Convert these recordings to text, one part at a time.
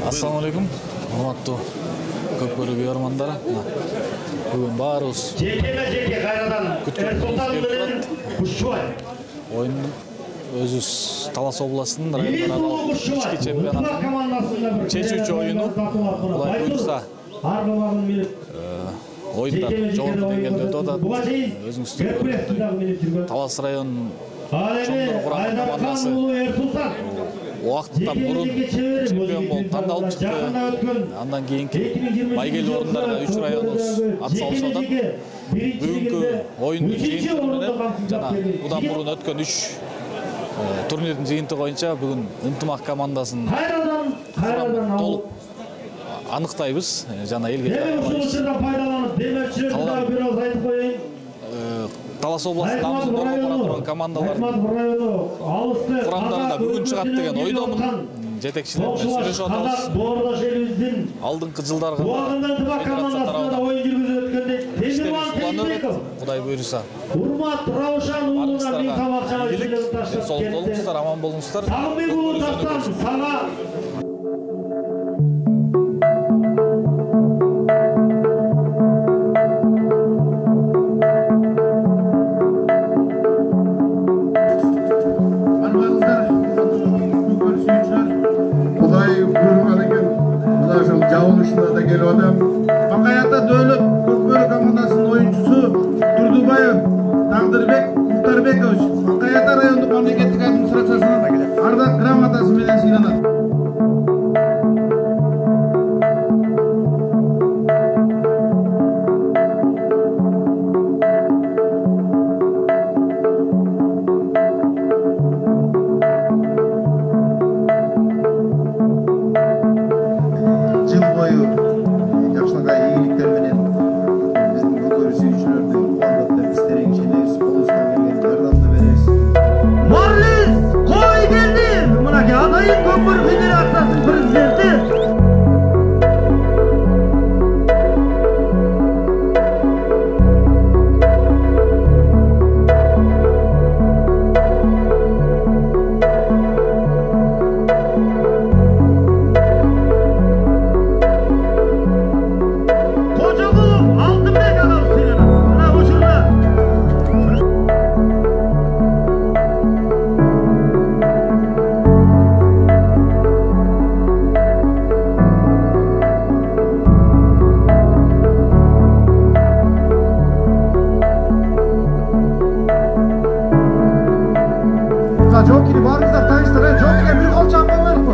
Assalamualaikum, hormatly көпкөрүү көрөрмандар. Бүгүн баарыбыз ойын өзүбүз Талас областынын райондору ички чемпионатынын чечүүчү оюну. Булай буюрса оюндар жогорку деңгээлде өтүп атат. Өзүңүздөр көрүп Талас районунун чоңдор курамдуу командасы Уақыттан бұрын чемпион болып таңдалып шықты. Андан кейінгі байгелі орындарда 3 районымыз атсалысып жатат. Бүгінгі ойындың жиынтығымен жана бұдан бұрын өткен 3 турнирдің жиынтығы бойынша бүгін ынтымақ командасын толық анықтайбыз. Жана елге Талас областының намысын қорғап бара тұрған командалар құрамдарында бүгін шығат деген ойдамын. Жетекшілермен сөйлесіп жатырмыз. Алдыңғы жылдарға федерация тарабынан іштері суланып жатыр. Құдай бұйырса. Барлықтарға игілік, денсаулық болыңыздар, аман болыңыздар. Жауынышына да келіп адам. Бақаята Дөлөт көпкөрі командасының ойыншысы Турдубаев Тағдырбек Мұхтарбекович Бақаята райондық мемлекеттік администрациясының ардақ грамотасымен сыйланады. Jockey'ni barınızda tanıştırın. Jockey'e büyük olacağım ben verir mi?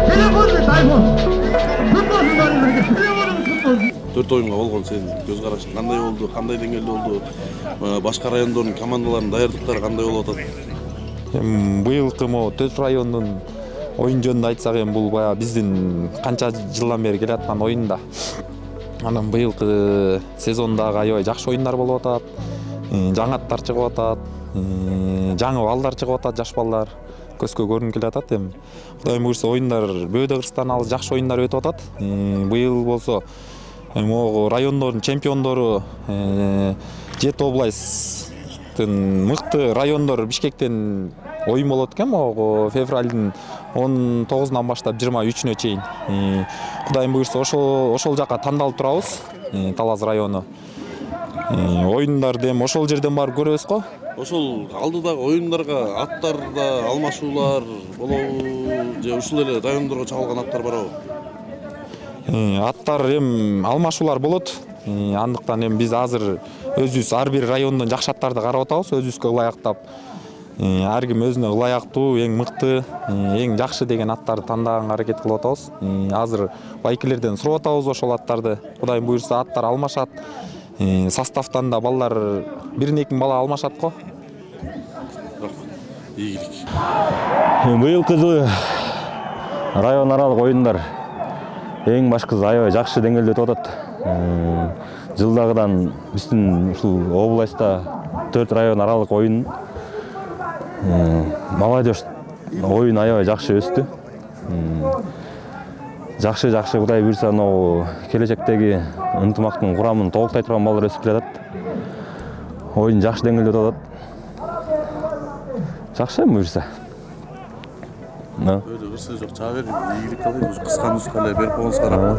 Telefon ve telefon. Tutmasın bari birlikte. Telefonumuz tutmasın. 4 oyunga болгон сен көз карашың кандай болду, кандай деңгээлде болду? Башка райондордун командаларынын даярдыктары кандай болуп атат? Быйылкы 4 райондун оюн жөнүндө айтсак бул баягы биздин канча жылдан бери келаткан оюн да. Анан быйылкы сезондагы аябай жакшы оюндар болуп атат. Жаңаттар чыгып атат. Жаңы балдар чыгып атат, жаш балдар. Көзгө көрүнүп келатат эми. Кудай буйрса оюндар Бөөдө Кыргызстан алыс жакшы оюндар өтүп атат. Быйыл болсо могу райондордун чемпиондору Жети областтын мыкты райондор Бишкектен оюн болот экен могу февралдын 19-унан баштап 23-үнө чейин. Кудайым буйрса ошол жака тандалып турабыз. Талас району. Оюндарды эми ошол жерден барып көрөбүз го. Ошол алдыдагы оюндарга аттарда алмашуулар болобу же ушул эле райондорго чабылган аттар барабы? Аттар алмашуулар болот. Андыктан биз азыр өзүбүз ар бир райондон жакшы аттарды карап атабыз, өзүбүзгө ылайыктап. Ар ким өзүнө ылайыктуу, эң мыкты, эң жакшы деген аттарды тандаганга аракет кылып атабыз. Азыр байкелерден сурап атабыз ошол аттарды. Кудайым буйрса аттар алмашат. Составтан да балдар 1-2 бала алмашат го. Ийгилик. Быйылкы жылы район аралык оюндар эң башкысы аябай жакшы деңгээлде өтүп атат. Жылдагыдан биздин ушул областта 4 район аралык оюн молодежь оюн аябай жакшы өстү. Жакшы Кудай буйрса келечектеги ынтымактын курамын толуктай турган балдар өсүп келатат. Оюн жакшы деңгээлде өтүп атат. Жакшы буйрса. Öyle bir söz yok. Çağır iyilik kalıyor. Kıskanmış kalıyor. Berip olsa rahmet.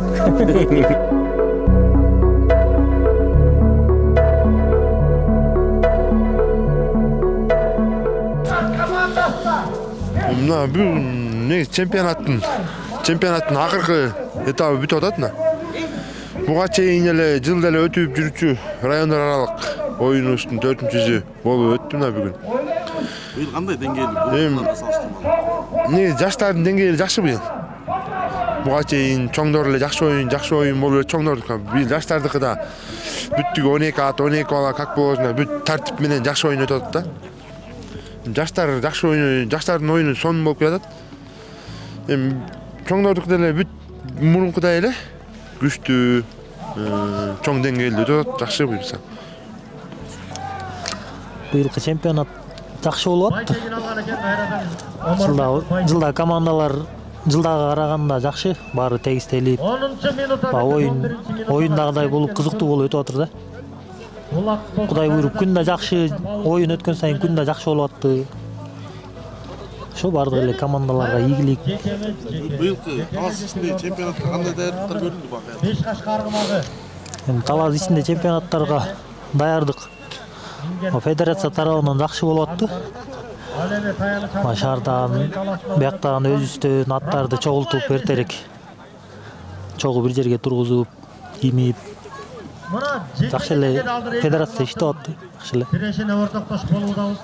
Mına bu ne çempionatın akırkı etabı бүтүп атат мына. Буга чейин эле жылда эле өтүп жүрчү райондар аралык оюнубуздун 4-чүсү болуп өттү мына бүгүн. Быйыл кандай деңгээлде? Не жаштардын деңгээли жакшы быйыл. Буга чейин чоңдор эле жакшы оюн болуп чоңдордук. Быйыл жаштардыкы да бүттүгү 12 ат, 12 бала как болосун бүт тартип менен жакшы оюн өтүп атат да. Жаштар жакшы оюн, жаштардын оюну сонун болуп келатат. Чоңдордук деле бүт мурункудай эле күчтүү, чоң деңгээлде өтүп атат, жакшы буйрса. Быйылкы чемпионат жакшы болуп атты. Жылда командалар жылдага караганда жакшы, баары тегистелип. Оюндагыдай болуп кызыктуу болуп өтүп атыр да. Кудай буйруп күндө жакшы оюн өткөн сайын күндө жакшы болуп атты. Ошо баардык эле командаларга ийгилик. Быйылкы талас ичинде чемпионатка кандай даярдыктар көрүндү бакая? Талас ичинде чемпионаттарга даярдык федерация тарабынан жакшы болуп атты. Шаардан бияктан өзүбүздөн аттарды чогултуп эртерээк чогуу бир жерге тургузуп, киймип жакшы эле федерация иштеп атты. Жакшы эле. Тирешине ортоктош болуудабыз.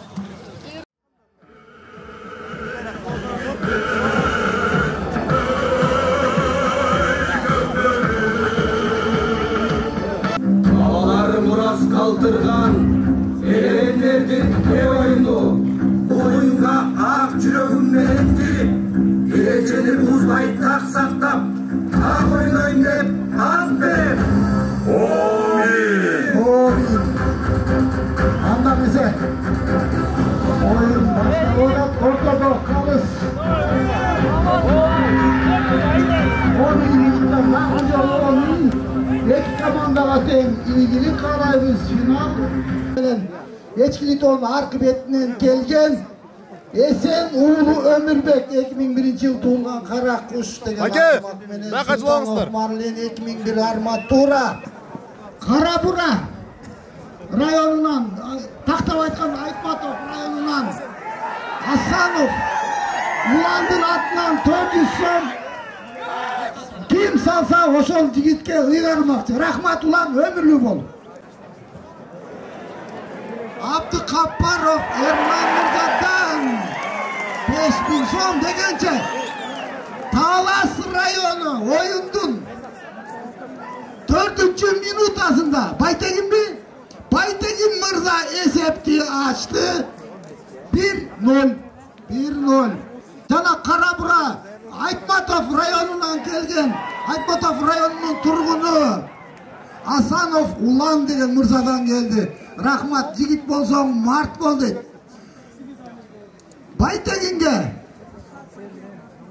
Балалар мурас калтырган эрендердин оюну оюнга ак жүрөгүм менен кирип, келечени бузбай так сактап, ак ойнойм деп ант берем. Анда бизе оюн башталып ортодо калыс. Эки командага тең ийгилик каалайбыз. Финал менен Эчкилитоонун аркы бетинен келген Эсен уулу Өмүрбек 2001-жылы туулган кара куш деген армат менен Марлен 2001 арматура Кара Бура районунан, тактап айтканда Айтматов районунан Асанов Уландын атынан 400 сом ким салса ошол жигитке ыйгармакчы. Рахмат улан, өмүрлүү бол. Абдыкаппаров Эрман Мырзадан 5000 сом дегенче Талас району оюндун 4-минутасында Байтегин мырза эсепти ачты. 1-0. Жана Кара Бура Айтматов районунан келген, Айтматов районунун тургуну Асанов Улан деген мырзадан келди. Рахмат, жигит болсоң март бол дейт. Байтегинге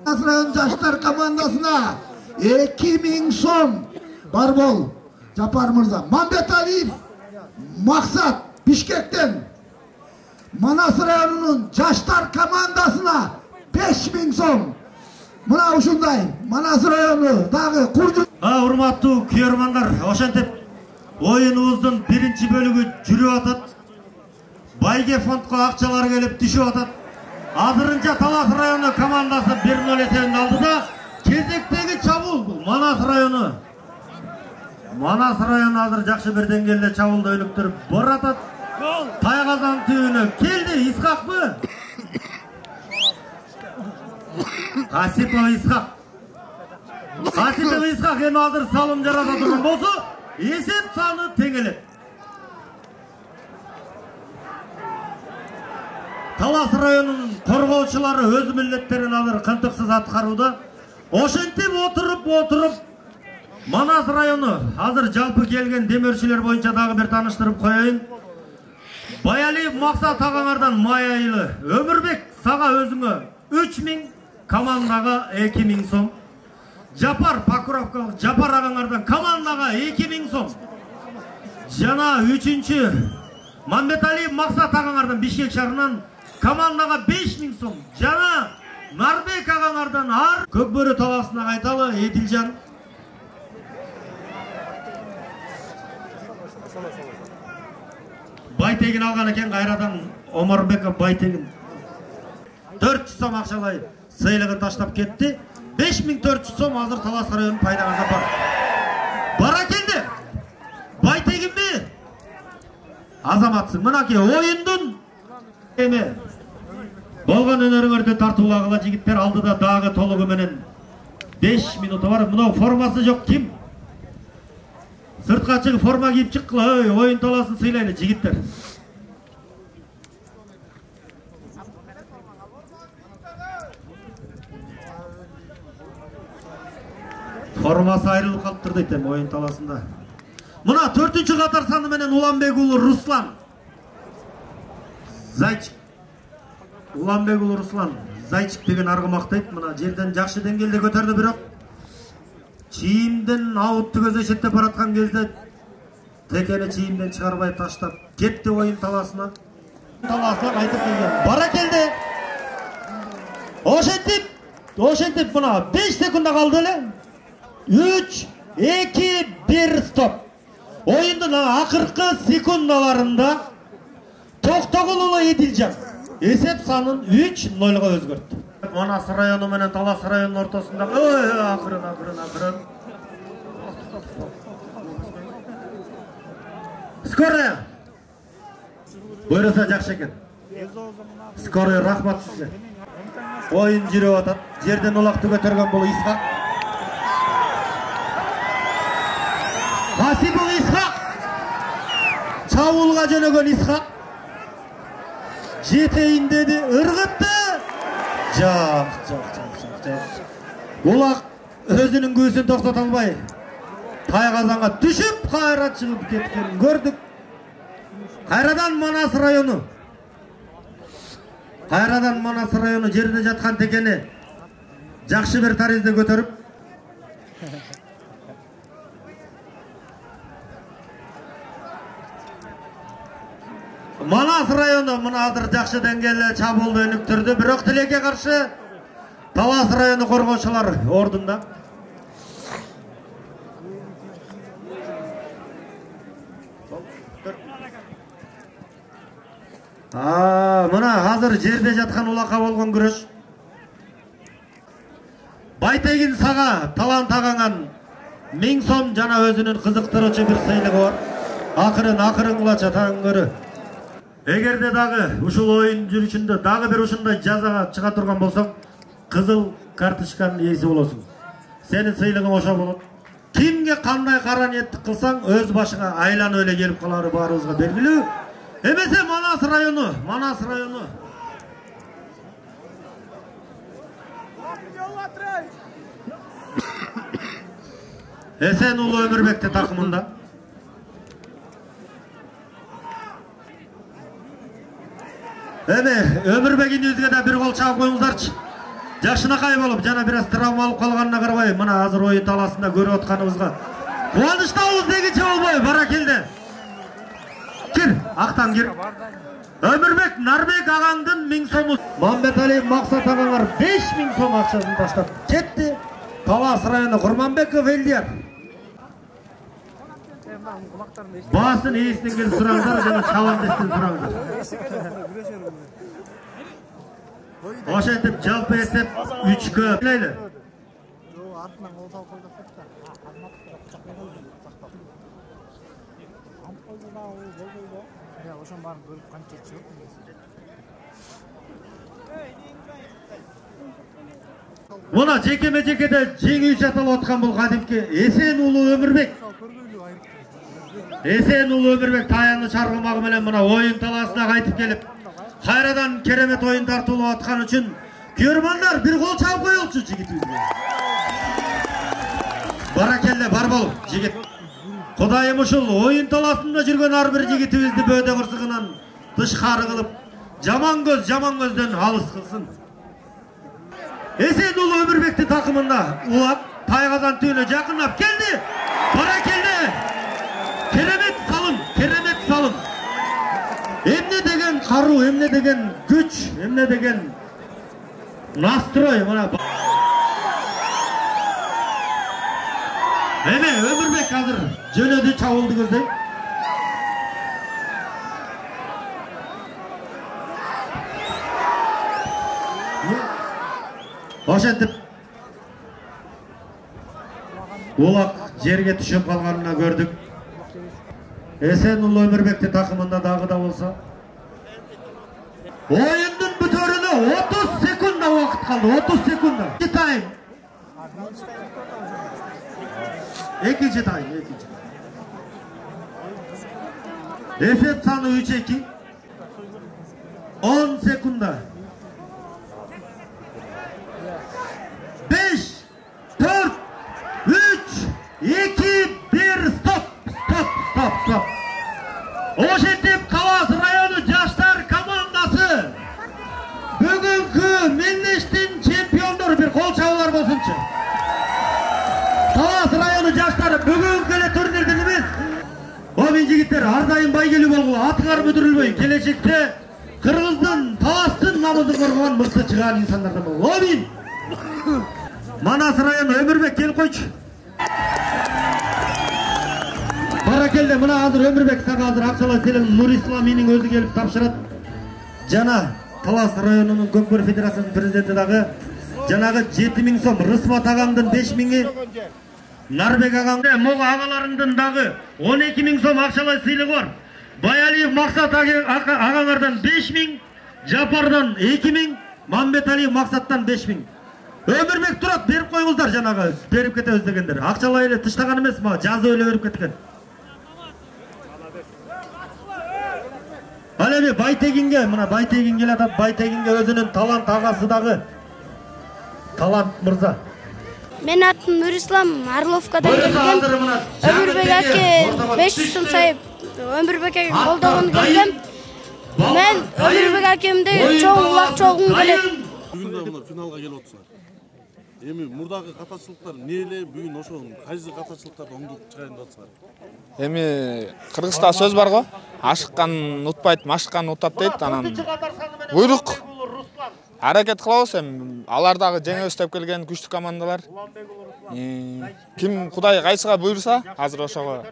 район жаштар командасына 2000 сом бар бол. Жапар мырза. Мамбеталиев Максат Бишкектен Manас rayonunun Жаштар командасына 5000 сом. Мына ушундай Манас району дагы курду. Урматтуу күйөрмандар, ошентип оюнубуздун биринчи бөлүгү жүрүп атат. Байге фондко акчалар келип түшүп атат. Азырынча Талас району командасы 1-0 эсебинде алды да кезектеги чабуул бул Манас району. Манас району азыр жакшы бир деңгээлде чабуулду өнүктүрүп баратат. Тайгазан түбүнө келди Исхакпы? Касипов Исхак. Касипов Исхак эми азыр салым жарата турган болсо, эсеп саны теңелет. Талас районунун коргоочулары өз милдеттерин азыр кантыксыз аткарууда. Ошентип отуруп Манас району азыр жалпы келген демөөрчүлөр боюнча дагы бир тааныштырып коеюн. Баялиев Максат агаңардан Майайлы Өмүрбек сага өзүңө 3000, командага 2000 сом. Жапар Покровкалык Жапар агаңардан командага 2000 сом. Жана 3-чү Мамбеталиев Максат агаңардан Бишкек шаарынан командага 5000 сом. Жана Нарбек агаңардан ар Көкбөрү таласына кайталы Эдилжан. Байтегин алган экен, кайрадан Омарбеков Байтегин 400 сом акчалай сыйлыгын таштап кетти. 5400 сом азыр Талас районунун пайдагына бар. Баракелди. Байтегинби? Азаматсың. Мынакей оюндун эми болгон өнөрүңөрдү тартуулагыла жигиттер алдыда дагы толугу менен 5 минуты бар. Мына формасы жок ким? Сыртка чыгып форма кийип чыккыла, оюн таласын сыйлайлы жигиттер. Формасы айрылып калыптыр дейт эми оюн таласында. Мына 4-чү катар саны менен Уланбек уулу Руслан Зайчик. Уланбек уулу Руслан Зайчик деген аргымактайт. Мына жерден жакшы деңгээлде көтөрдү, бирок чийимден аутты көзө эшеттеп бараткан кезде текени чийимден чыгарбай таштап кетти оюн таласына. Таласына кайтып келген. Баракелди. Ошентип мына 5 секунда калды эле. 3, 2, 1 стоп. Оюндун акыркы секундаларында Токтогул Эдилжан эсеп санын 3-0 өзгөрттү. Манас району менен Талас районунун ортосунда акырын. Скорая. Буйруса жакшы экен. Скорая, рахмат сизге. Оюн жүрүп атат. Жерден улакты көтөргөн бул Исхак. Касипов Исхак. Чабуулга жөнөгөн Исхак. Жетейин деди, ыргытты. Жак. Улак өзүнүн көзүн токтото албай Тайгазанга түшүп кайра чыгып кеткенин көрдүк. Кайрадан Манас району жерде жаткан текени жакшы бир таризде көтөрүп Манас району мына азыр жакшы деңгээлде чабуулду өнүктүрдү, бирок тилекке каршы Талас району коргоочулар ордунда. Мына азыр жерде жаткан улакка болгон күрөш. Байтегин сага талант агаңан 1000 сом жана өзүнүн кызыктыруучу бир сыйлыгы бар. Акырын кылача таңгыры. Эгерде дагы ушул оюн жүрүшүндө дагы бир ушундай жазага чыга турган болсоң, кызыл карточканын ээси болосуң. Сенин сыйлыгың ошо болот. Кимге кандай кара ниеттик кылсаң, өз башыңа айланып эле келип калары баарыбызга белгилүү. Эмесе Манас району. Эсен уулу Өмүрбекте такымында. Эми Өмүрбегиңизге да бир гол чаап коюңуздарчы. Жакшынакай болуп, жана бир аз травма алып калганына карабай, мына азыр оюн таласында көрүп атканыбызга кубанычтабыз дегиче болбой, баракелди. Кир, актан кир. Өмірбек Нарбек ағаңдың 1000 сомы. Мамбеталиев Мақсат ағаңар 5000 сом ақшасын таштап кетті. Талас районы Құрманбеков Элдияр. Басын есінен келіп сұраңдар, және шаландестен сұраңдар. Ошентіп жалпы есеп 3-2. Білейлі. Мұна жекеме-жекеде жеңіл жатал отқан бұл Қадимке Есенұлы Өмірбек. Есенұлы Өмірбек таяны шарғымағы менен мұна ойын таласына қайтып келіп, қайрадан керемет ойын тартылып атқан үшін көрермандар бір қол шауып қойылшы жігітімізге. Баракелле бар бол жігіт. Құдайым ұшыл ойын таласында жүрген әрбір жігітімізді бөде құрсығынан тышқары қылып, жаман көзден алыс қылсын. Есенұлы Өмірбекті тақымында ұлап, тайғазан түйіні жақынап келді. Баракелле! Керемет салым. Емне деген қару, емне деген күч, емне деген настрой. Еме, Өмірбек қазір жөнеді чауылды көздей. Ошентіп олақ жерге түшіп қалғанына көрдік. Есенұлы Өмірбекті тақымында дағы да болса. Ойындың бүтөріне 30 секунда уақыт қалды. 30 секунда. Екінші тайм. Есеп саны 3-2. 10 секунда. 5, 4, 3, 2, 1, стоп. Ошентип Талас районы жаштар командасы бүгүнкү Меллештин чемпиондору бир кол чабуулар болсунчу. Талас районы жаштары бүгүнкү эле турнирдин эмес. Обин жигиттер ар дайым байгелүү болгула, атыңар бүтүрүлбөй, келечекте Кыргыздын, Таластын намысын коргогон мыкты чыгаан инсандардан болгула. Обин! Манас районы Өмірбек келип койчу. Баракелде, мына азыр Өмірбек сага азыр акчалай селен Нурислам менин өзү келип тапшырат. Жана Талас районунун Көкбөр федерациясынын президенти дагы жанагы 7000 сом, Рысмат агаңдын 5000, Нарбек агаңдын мого агаларыңдын дагы 12000 сом акчалай сыйлыгы бар. Баялиев Мақсат агаңардан 5000, Жапардан 2000, Мамбеталиев Мақсаттан 5000. Өмірбек турат, беріп қойыңыздар жанағы, беріп кетеміз дегендер. Ақшалай еле тыштаған емес ма, жазы өле беріп кеткен. Әлеме Байтегинге, мына Байтегин келе атат, Байтегинге өзінің талант ағасы дағы. Талант мырза. Мен атым Нурислам, Орловкадан келген. Өмірбек әке 500 сом сайып, Өмірбек әке қолдауын келген. Мен Өмірбек әкемде чоң ұлақ чоғын келеді. Бүгінде финалға келіп отырсыңар. Эми мурдагы катачылыктар неле, бүгүн ошо кайсы катачылыктарды оңдоп чыгарып жатсыңар? Эми Кыргызда сөз бар го, ашыккан утпайт, машыккан утат дейт. Анан буйрук аракет кылабыз, эми алар дагы жеңебиз деп келген күчтүү командалар. Ким Кудай кайсыга буйруса, азыр ошого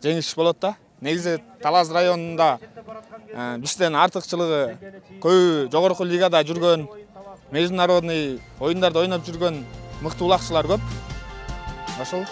жеңиш болот да. Негизи Талас районунда бизден артыкчылыгы көбү жогорку лигада жүргөн, международный оюндарда ойноп жүргөн мыкты улакчылар көп. Ошол.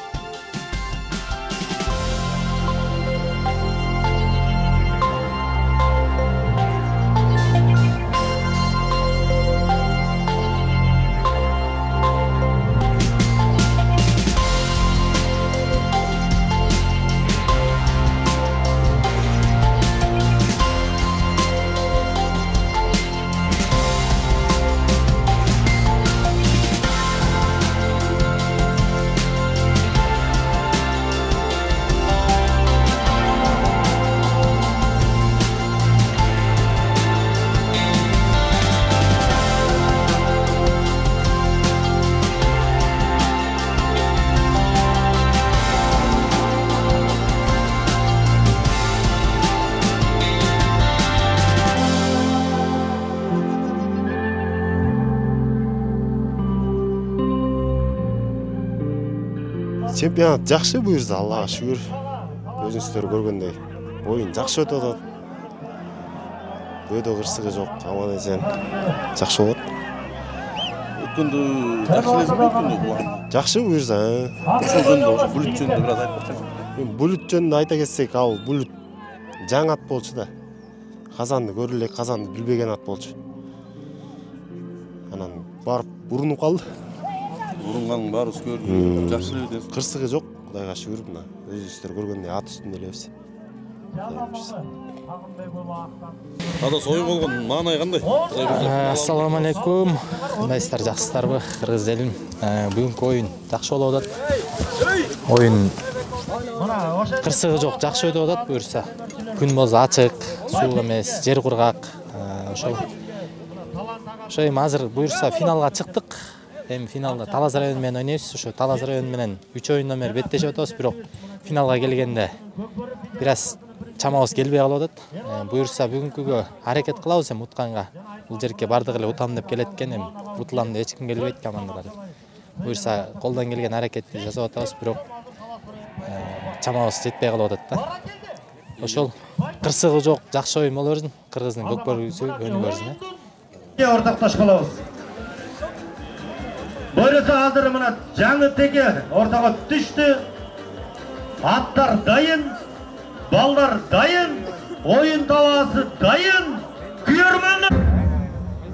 Чемпионат жакшы буюрса, Аллага шүгүр. Өзүңүздөр көргөндөй оюн жакшы өтүп атат. Бөөдө кырсыгы жок, аман эсен жакшы болот. Өткөндө жакшы эле өткөндө бул. Жакшы буюрса, ошол жөнүндө, ошо бүлүт жөнүндө бир аз айтып берсең. Бүлүт жөнүндө айта кетсек, ал бүлүт жаңы ат болчу да. Казанды көрүп элек, Казанды билбеген ат болчу. Анан барып урунуп калды. Урунганын баарыбыз көрдүк. Жакшы эле өтөт. Кырсыгы жок, Кудайга шүгүр мына. Өзүңүздөр көргөндөй ат үстүндө элебиз. Адас оюн болгон маанай кандай? Ассаламу алейкум. Кандайсыздар, жакшысыздарбы? Кыргыз элим. Бүгүнкү оюн жакшы болуп атат. Оюн кырсыгы жок, жакшы өтүп атат буюрса. Күн болсо ачык, суу эмес, жер кургак. Ошол эми азыр буюрса финалга чыктык. Эми финалда Талас району менен ойнойбуз. Ошо Талас району менен 3 оюндан бери беттешип атабыз, бирок финалга келгенде бир аз чамабыз келбей калып атат. Буюрса бүгүнкүгө аракет кылабыз эми утканга. Бул жерге бардыгы эле утам деп келет экен, эми утулам деп эч ким келбейт командалар. Буюрса колдон келген аракетти жасап атабыз, бирок чамабыз жетпей калып атат да. Ошол кырсыгы жок, жакшы оюн боло берсин. Кыргыздын көкбөрүсү өнүгө берсин. Ортакташ калабыз. Буюрса азыр мына жаңы теке ортого түштү. Аттар дайын, балдар дайын, оюн талаасы дайын. Күйөрмөндөр.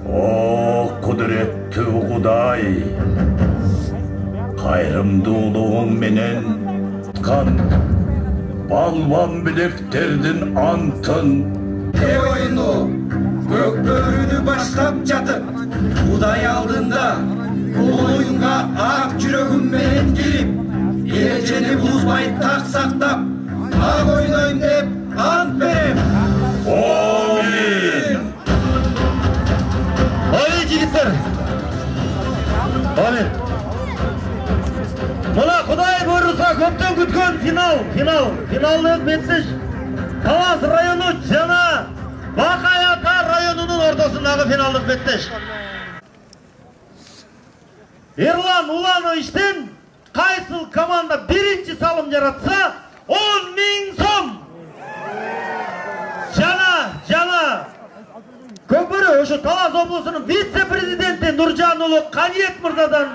О, кудуреттүү Кудай. Кайрымдуулугуң менен уткан балбан билектердин антын. Оюну көкбөрүнү баштап жатып, Кудай алдында бул оюнга ак жүрөгүм менен кирип, эрежени бузбай так сактап, ак ойнойм деп ант берем. Амин. Ой жигиттер. Амин. Мына Кудай буйруса көптөн күткөн финалдык беттеш Талас району жана Бакай-Ата районунун ортосундагы финалдык беттеш. Ерлан Улановичтен кайсыл команда биринчи салым жаратса 10.000 сом. Жана көкбөрү ошо Талас облусунун вице-президенти Нуржан уулу Каниет мырзадан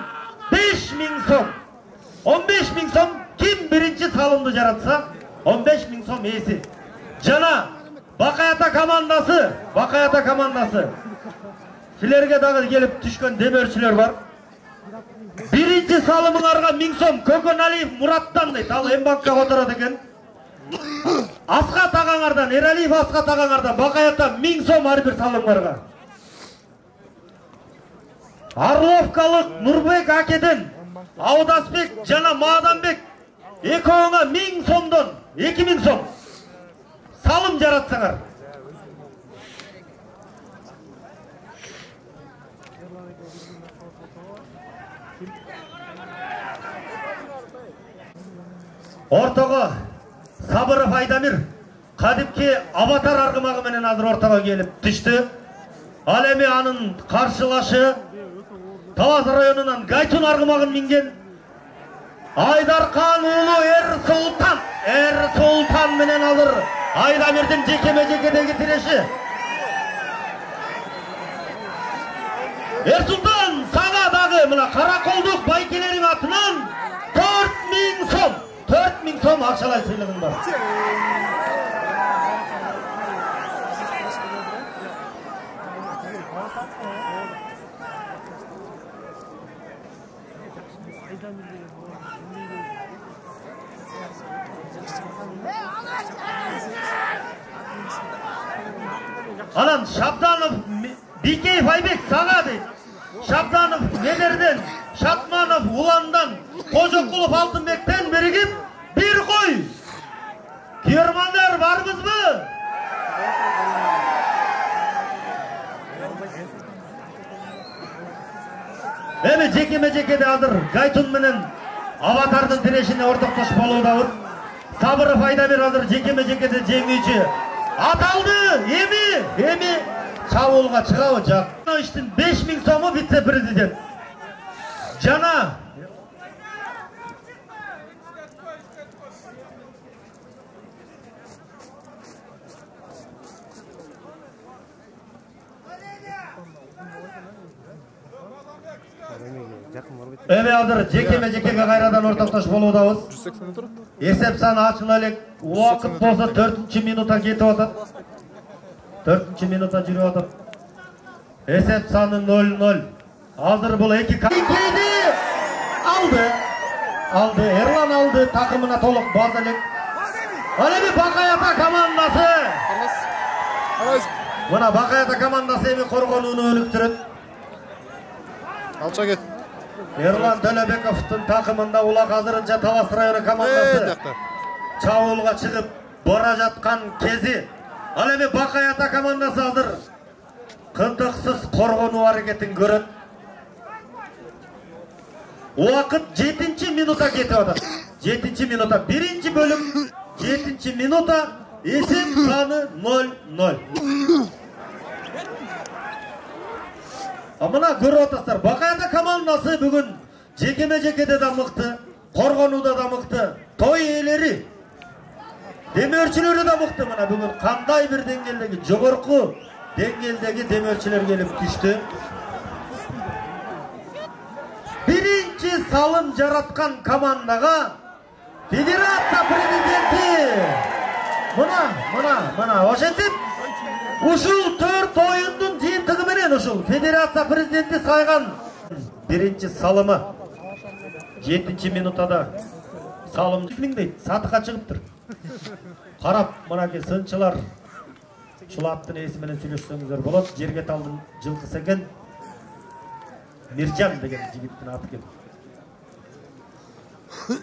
5.000 сом. 15.000 сом ким биринчи салымды жаратса 15.000 сом ээси. Жана Бакай-Ата командасы. Силерге дагы келип түшкөн демөөрчүлөр бар. Биринчи салымыңарга 1000 сом Көкөналиев Мураттан дейт. Ал Эмбанкка которот экен. Асқат ағаңардан, Ералиев Асқат ағаңардан Бакай-Ата 1000 сом ар бир салымдарга. Орловкалык Нурбек акеден Аудасбек жана Мааданбек экөөңө 1000 сомдон 2000 сом салым жаратсаңар. Ортого Сабыров Айдамир кадимки аватар аргымагы менен азыр ортого келип түштү. Ал эми анын каршылашы Талас районунан Гайтун аргымагын минген Айдаркан уулу Эр Султан менен алыр Айдамирдин жекеме-жекедеги тиреши. Эр Султан сага дагы мына Караколдук байкелерин атынан 4000 сом. 4000 сом акчалай сыйлыгың бар. Анан Шабданов Бикеев Айбек сага дейт. Шабданов Недерден, Шатманов Уландан, Кожокулов Алтынбектен биригип бир кой. Күйөрмандар барбызбы? Эми жекеме-жекеде азыр Гайтун менен Аватардын тирешине ортоктош болуудабыз. Сабыров Айдамир азыр жекеме-жекеде жеңүүчү аталды. Эми чабуулга чыгабы жак. Иштин 5000 сому вице-президент. Жана Эми азыр жекеме-жекеге кайрадан ортоктош болуудабыз. Эсеп саны ачыла элек. Убакыт болсо 4-минутта кетип атат. 4-минутта жүрүп атат. Эсеп саны 0-0. Азыр бул эки алды. Эрлан алды, такымына толук база элек. Ал эми Бакаята командасы. Мына Бакаята командасы эми коргонууну өнүктүрөт. Алча кет. Эрлан Төлөбековдун такымында улак азырынча Талас району командасы чабуулга чыгып бара жаткан кези. Ал эми Бакаята командасы азыр кынтыксыз коргонуу аракетин көрөт. Убакыт 7-минутта кетип атат. 7-минутта. Биринчи бөлүм 7-минутта. Эсеп саны 0-0. Мына көрүп атасыздар, Бакаята командасы бүгүн жекеме-жекеде да мыкты, коргонууда да мыкты, той ээлери, демөөрчүлөрү да мыкты. Мына бүгүн кандай бир деңгээлдеги, жогорку деңгээлдеги демөөрчүлөр келип түштү. Биринчи салым жараткан командага федерация президенти мына ошентип ушул 4 оюндун жыйынтыгы менен ушул федерация президенти сайган биринчи салымы 7-минутта салым дейт, сатыкка чыгыптыр. Карап, мынакей сынчылар ушул аттын ээси менен сүйлөшсөңүздөр болот. Жерге талдын жылкысы экен. Миржан деген жигиттин аты экен.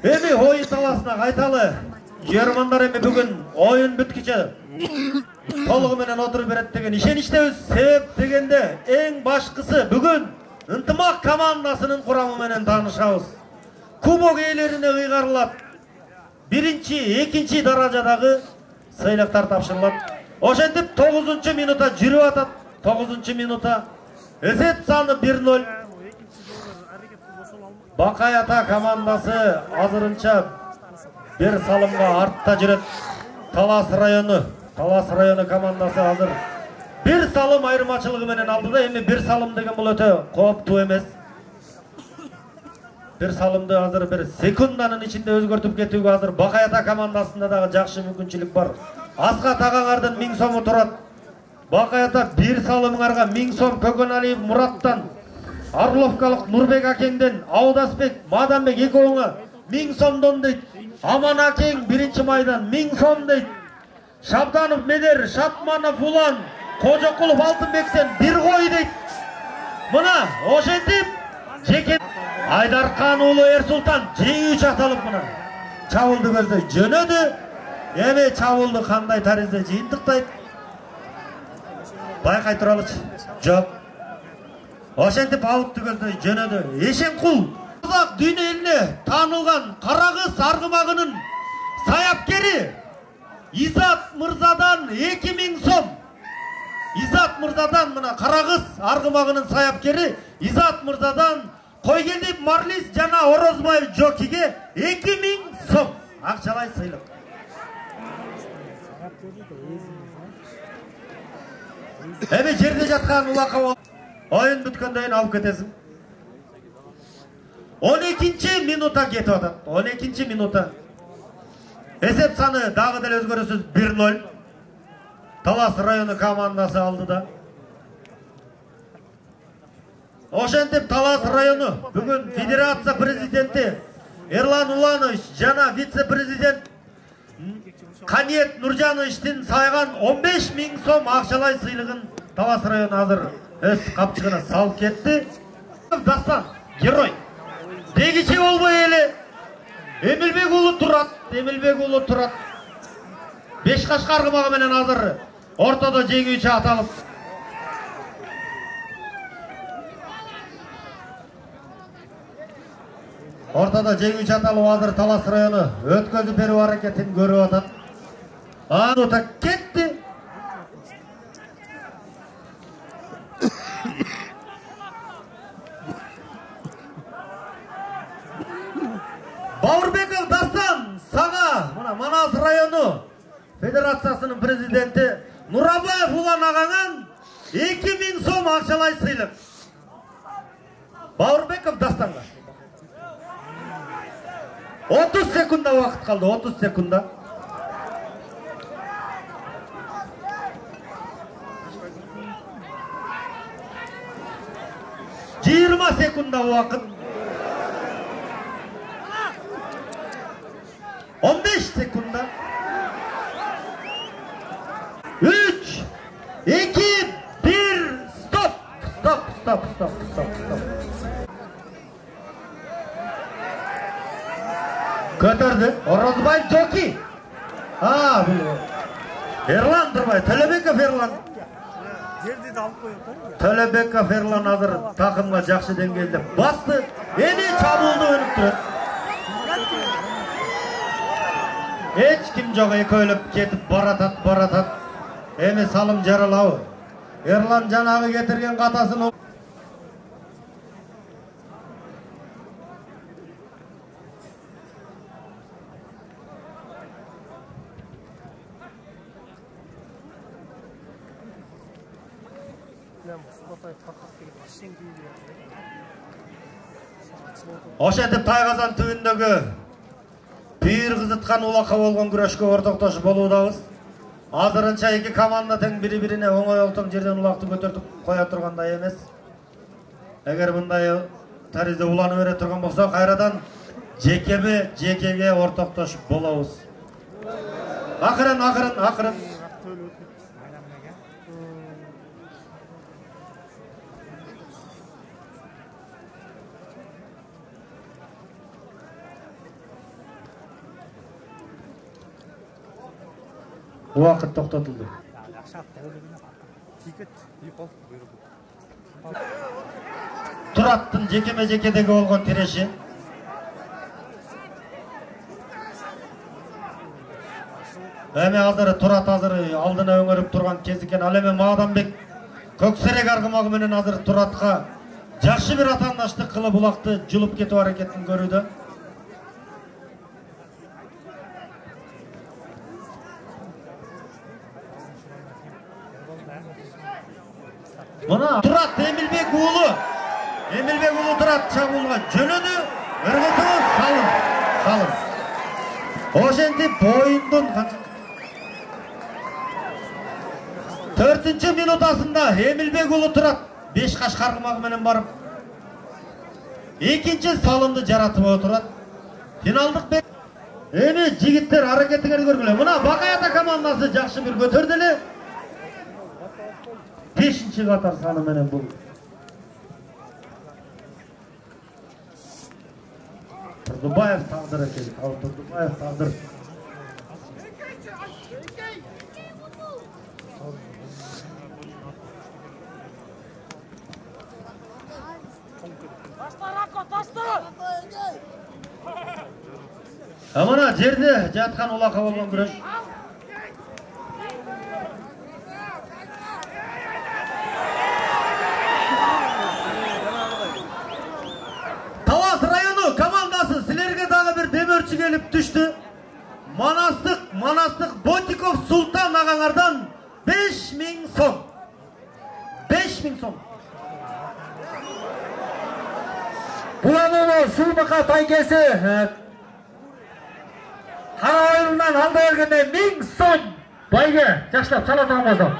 Эми оюн таласына кайталы. Жермандар эми бүгүн оюн бүткүчө толугу менен отуруп берет деген ишеничтебиз. Себеп дегенде эң башкысы бүгүн ынтымак командасынын курамы менен таанышабыз. Кубок ээлерине ыйгарылат. Биринчи, экинчи даражадагы сыйлыктар тапшырылат. Ошентип 9-минутта жүрүп атат. 9-минутта. Эсеп саны 1-0. Бакаята командасы азырынча бир салымга артта жүрөт. Талас району командасы азыр бир салым айырмачылыгы менен алды да, эми бир салым деген бул өтө кооптуу эмес. Бир салымды азыр бир секунданын ичинде өзгөртүп кетүүгө азыр Бакаята командасында дагы жакшы мүмкүнчүлүк бар. Аска тагаңардын 1000 сому турат. Бакаята бир салымыңарга 1000 сом Көгөналиев Мураттан, Орловкалык Нурбек акеңден, Аудасбек, Маданбек экөөңө 1000 сомдон дейт. Аман акең биринчи майдан 1000 сом дейт. Шабданов Медер, Шатманов Улан, Кожокулов Алтынбектен 1 кой дейт. Мына ошентип жеке Айдаркан уулу Эрсултан жеңүүчү аталып мына чабуулду көздөй жөнөдү. Эми чабуулду кандай таризде жыйынтыктайт? Байкай туралычы. Жок. Ошентип алыпты көздөй жөнөдү. Эшенкул Казак дүйнө элине таанылган Карагыз аргымагынын саяпкери Изат Мырзадан 2000 сом. Изат Мырзадан мына Карагыз аргымагынын саяпкери Изат Мырзадан Койгелдиев Марлис жана Орозбаев Жокиге 2000 сом акчалай сыйлык. Эми жерде жаткан улакка оюн бүткөндөн кийин алып кетесиң. 12-минутта кетип атат. 12-минутта. Эсеп саны дагы деле өзгөрүүсүз 1-0. Талас району командасы алды да. Ошентип Талас району бүгүн федерация президенти Эрлан Уланович жана вице-президент Каниет Нуржановичтин сайган 15.000 сом акчалай сыйлыгын Талас району азыр өз капчыгына салып кетти. Дастан герой. Дегичи болбой эле Эмилбек уулу турат. 5 кашка аргымагы менен азыр ортодо жеңүүчү аталып. Ортодо жеңүүчү аталып азыр Талас району өткөзүп берүү аракетин көрүп атат. Анута кетти. Бауырбеков Дастан сага мына Манас району федерациясынын президенти Нурабаев Улан агаңан 2000 сом акчалай сыйлык. Бауырбеков Дастанға. 30 секунда уақыт қалды, 30 секунда. Жиырма секунда уақыт. 15 секунда. 3, 2, 1, стоп! Стоп, стоп, стоп, стоп, стоп. Көтерді. Орозбай Жоки. Ерлан тұрбай. Төлебеков Ерлан. Төлебеков Ерлан азыр тақымға жақсы деңгейде басты. Ені чабылды өніп тұрады. Еч кім жоқ, екеулеп кетіп баратат. Ені салым жаралауы. Ерлан жанағы кетірген қатасын Ошентип Тайгазан түбүндөгү бир кызыткан улакка болгон күрөшкө ортоктошуп болуудабыз. Азырынча эки команда тең бири-бирине оңой олтон жерден улакты көтөртүп коя тургандай эмес. Эгер мындай таризе уланып бере турган болсо, кайрадан жекеге ортоктошуп болобуз. Акырын. Уақыт тоқтатылды. Тураттың жекеме-жекедегі болған тереші. Әме азыры Турат азыры алдына өңіріп тұрған кезікен. Алеме Мағданбек көксерек арғымағы менен азыр Туратқа жақшы бір атандаштық қылы бұлақты жұлып кету әрекетін көрді. Мына Турат Эмилбек уулу Турат чабуулга жөнөдү. Ыргытуу салым. Ошентип оюндун 4-чү минутасында Эмилбек уулу Турат 5 каш каргымагы менен барып 2-чи салымды жаратып отурат. Финалдык эми жигиттер аракетиңерди көргүлө. Мына Бакаята командасы жакшы бир көтөрдү эле. 5-ci qatar sanı mənim bu. Turdubayev taqdir ekan. Turdubayev taqdir. Amana жерде жатқан улақа болған күрөш. Командасы силерге дагы бир демөрчү келип түштү. Манастык Ботиков Султан агаңардан 5000 сом. 5000 сом. Булануу Сулмака тайкеси кара оюнунан алда бергенде 1000 сом байге жаштап сала турганбосо.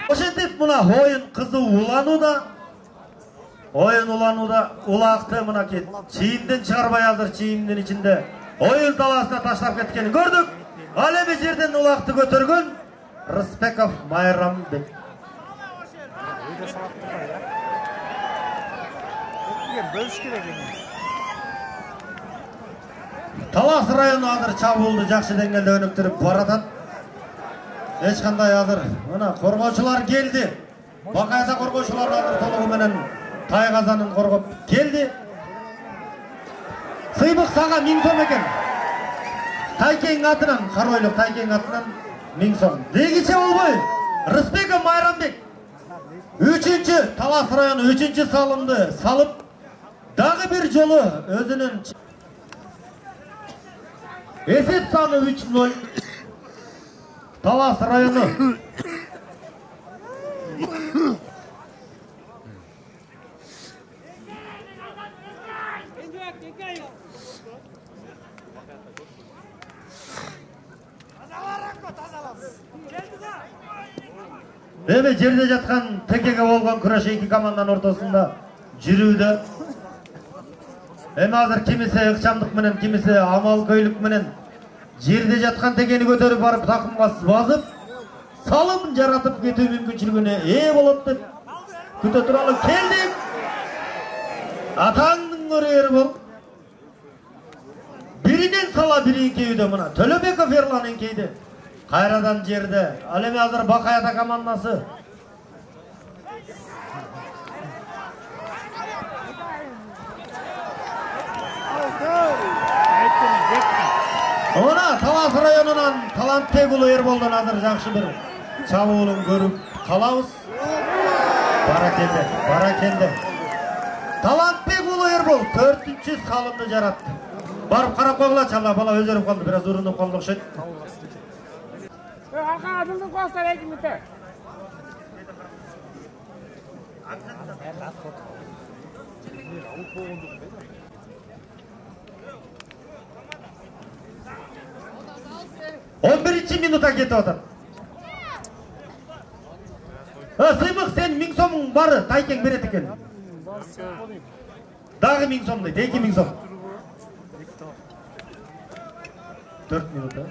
Ошентип мына оюн кызуу уланууда. Oyun ulanуда улақты мынакей чийимден чыгарбай азыр чийимдин ичинде оюн талаасына таштап кеткенин көрдүк. Ал эми жерден улақты көтөргөн Рыспеков Майрамбек. Талас району азыр чабуулду жакшы деңгээлде өнүктүрүп баратат. Эч кандай азыр мына коргоочулар келди. Бакаята коргоочулар азыр толугу менен Тайгазанын коргоп келди. Сыйбык сага 1000 сом экен. Тайкең атынан, Каройлук Тайкең атынан 1000 сом. Дегиче болбой, Рыспеков Майрамбек 3-чү Талас району 3-чү салымды салып, дагы бир жолу өзүнүн эсеп саны 3-0. Талас району Evet, жерде жатқан текеге болған күреш екі команданың ортасында жүрүүдө. Эми азыр кимиси ыкчамдык менен, кимиси амал көйлүк менен жерде жатқан текени көтөрүп барып такымга басып, салым жаратып кетүү мүмкүнчүлүгүнө ээ болот деп күтө туралы келдик. Атаңдын көрөр бол. Биринен сала бирин кейде мына Төлөбеков Ерлан кейде. Кайрадан жерде. Ал эми азыр Бакай ата командасы. Ona Талас районунан Талантбек уулу Эрболдон азыр жакшы бир чабуулун көрүп калабыз. Баракелде. Талантбек уулу Эрбол 4-чү салымды жаратты. Барып карап койгула, чала бала өзөрүп калды, бир аз урунуп калды окшойт. Арка адылдын коостар экимите. Он биринчи минутта кетип атат. Сыймык, сен 1000 сомуң бары, Тайкең берет экен. Дагы 1000 сом дейт, 2000 сом. 4 минутта.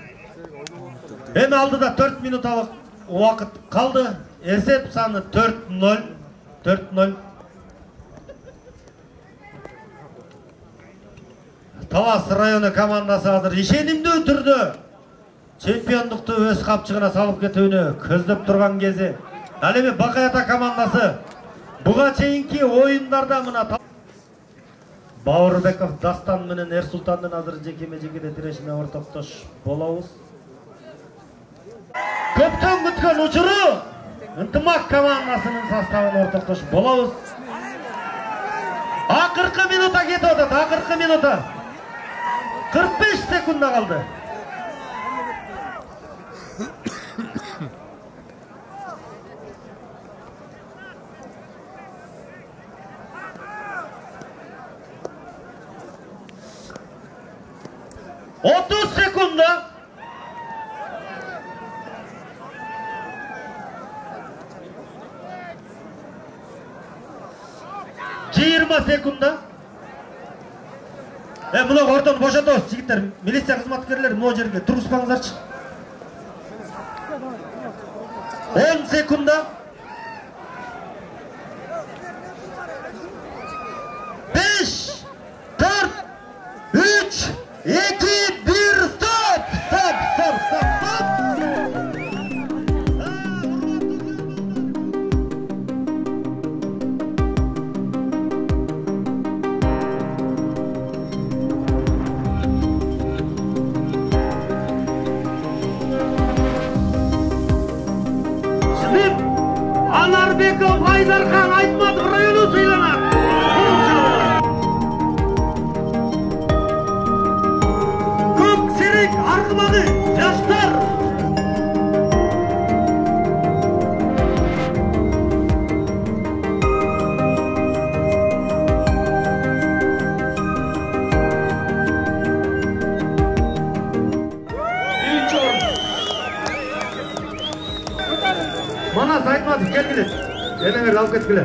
Эми алдыда 4 минуталык убакыт калды. Эсеп саны 4-0. 4-0. Талас району командасы азыр ишенимдүү түрдө чемпиондукту өз капчыгына салып кетүүнү көздөп турган кези. Ал эми Бакай ата командасы буга чейинки оюндарда мына Бауырбеков Дастан менен Эрсултандын азыр жекеме-жекеде тирешине ортоктош болобуз. Көптөн күткөн учуру Ынтымак командасынын составын ортоктош болобуз. Акыркы минута кетип атат, акыркы минута. 45 секунда калды. Otuz sekunda. Жыйырма секунда. Мына ортаны бошотобуз, жигиттер, милиция кызматкерлери могу жерге туруспаңыздарчы. 10 секунда. 5, 4, 3, 2, 1, стоп! Анарбеков Айдархан Айтматов району сыйланат. Көк серек аркыбагы жаштар. Манас Айтматов келгиле. Элеңерди алып кеткиле.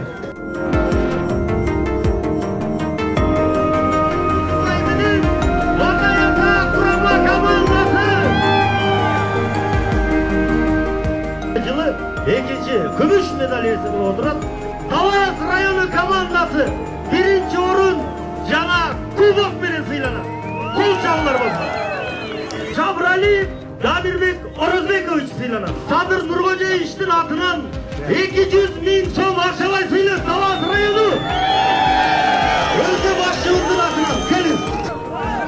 Бакай ата курама командасы. Жылы экинчи күмүш медаль ээси болуп отурат. Талас району командасы биринчи орун жана кубок менен сыйланат. Кол чабуулар болсун. Чабыралиев Дамирбек Орозбекович сыйланат. Садыр Нуркожоевичтин атынан 200.000 сом акчалай сыйлап Талас району. Өзү башчыбыздын атынан келип.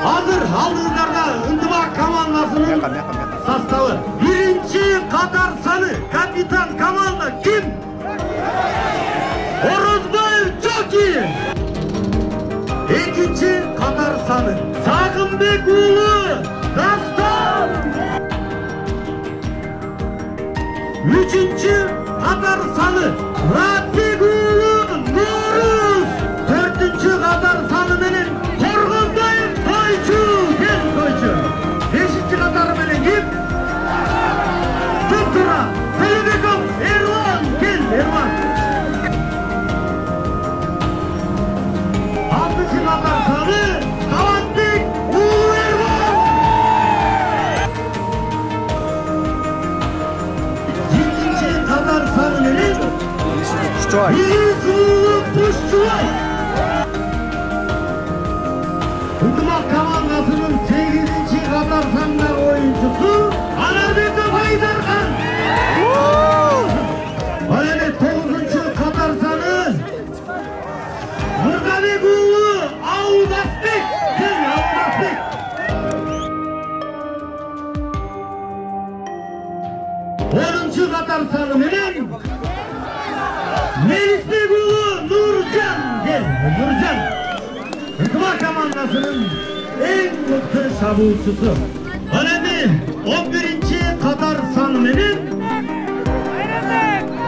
Азыр алдыңыздарда Ынтымак командасынын составы. Биринчи катар саны капитан команда ким? Орозбаев Жоки. Экинчи катар саны Сагынбек уулу Дастан. Üçüncü Katar sanı Muratbek уулу Nuruz. Dördüncü Katar sanı benim Korgundayev Toyçu. Gel Toyçu. Тушчубай. Ынтымақ командасының 8-ші қатар сандағы ойыншысы Анарбеков Айдархан. Ал эми 9-ші қатар саны Мырзабек уулу Аудасбек. Onuncu қатар саны менен Melisbek уулу Нуржан. Нуржан. Ынтымақ командасының ең мықты шабуылшысы. Ал эми 11-ші қатар саны менен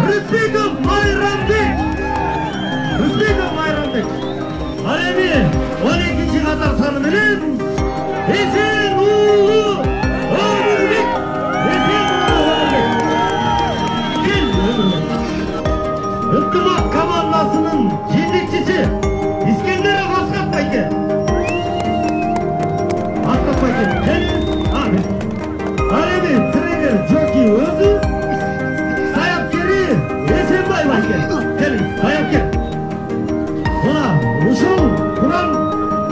Рысбеков Майрамбек. Ал эми 12-ші қатар саны менен Эсен уулу Өмүрбек. Ынтымақ командасының жетекшісі İskender'e Askat Bayke. Alemi trener Joki Özü. Sayapkeri Esenbay Bayke. Gelin sayapker. Buna uşul Kur'an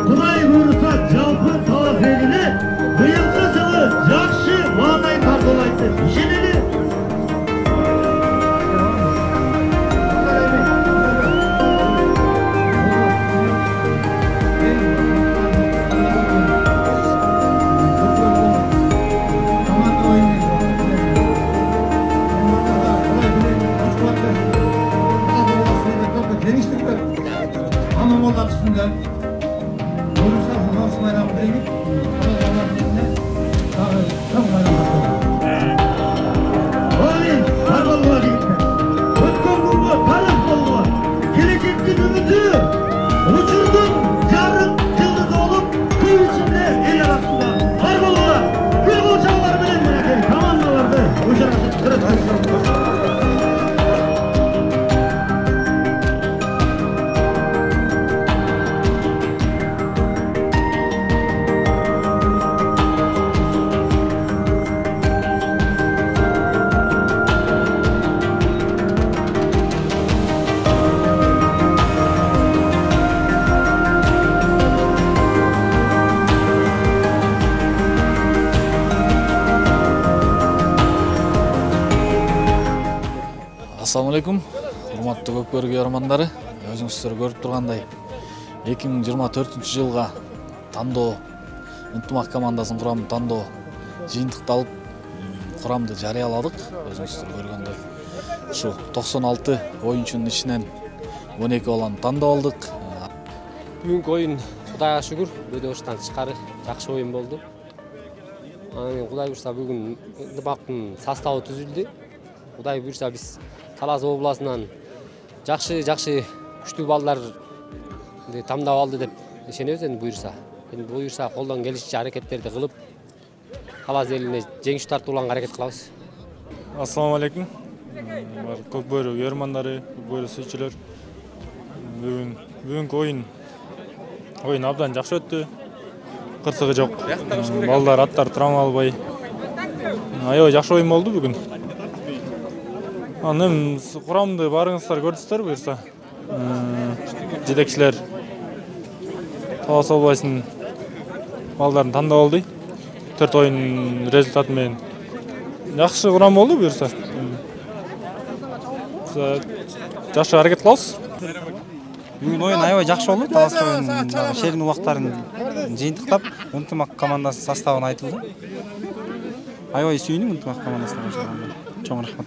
Kuday buyursa жалпы талас еліне биылғы жылы жақсы маңдай тартылайды. İşineni Ассалаумалейкум, урматтуу көкбөргө ярмандары. Өзүңүздөр көрүп тургандай 2024 жылга тандоо ынтымак командасынын курамын тандоо жыйынтыкталып курамды жарыяладык. Өзүңүздөр көргөндөй ушу 96 оюнчунун ичинен 12 баланы тандап алдык. Бүгүнкү оюн Кудайга шүгүр өтө баштан тышкары жакшы оюн болду. Анан Кудай буйрса бүгүн ынтымактын составы түзүлдү. Кудай буйрса биз Талас областынан жакшы күчтүү балдар тамдап алды деп ишенебиз. Эми буйрса колдон келишинче аракеттерди кылып Талас элине жеңиш тартууланга аракет кылабыз. Ассаламу алейкум. Көкбөрү ярмандары, көкбөрү сүйүүчүлөр. Бүгүнкү оюн абдан жакшы өттү. Кырсыгы жок. Балдар аттар травма албай. Аябай жакшы оюн болду бүгүн. Анын курамды барыңыздар көрдүңүздөр буюрса. Жетекчилер Талас областынын балдарын тандап алды. 4 оюн результаты менен жакшы курам болду буюрса. Жакшы аракет кылабыз. Бүгүн оюн аябай жакшы болду. Талас оюн шерин убактарын жыйынтыктап, ынтымак командасы составын айтылды. Аябай сүйүндүм ынтымак командасына. Чоң рахмат.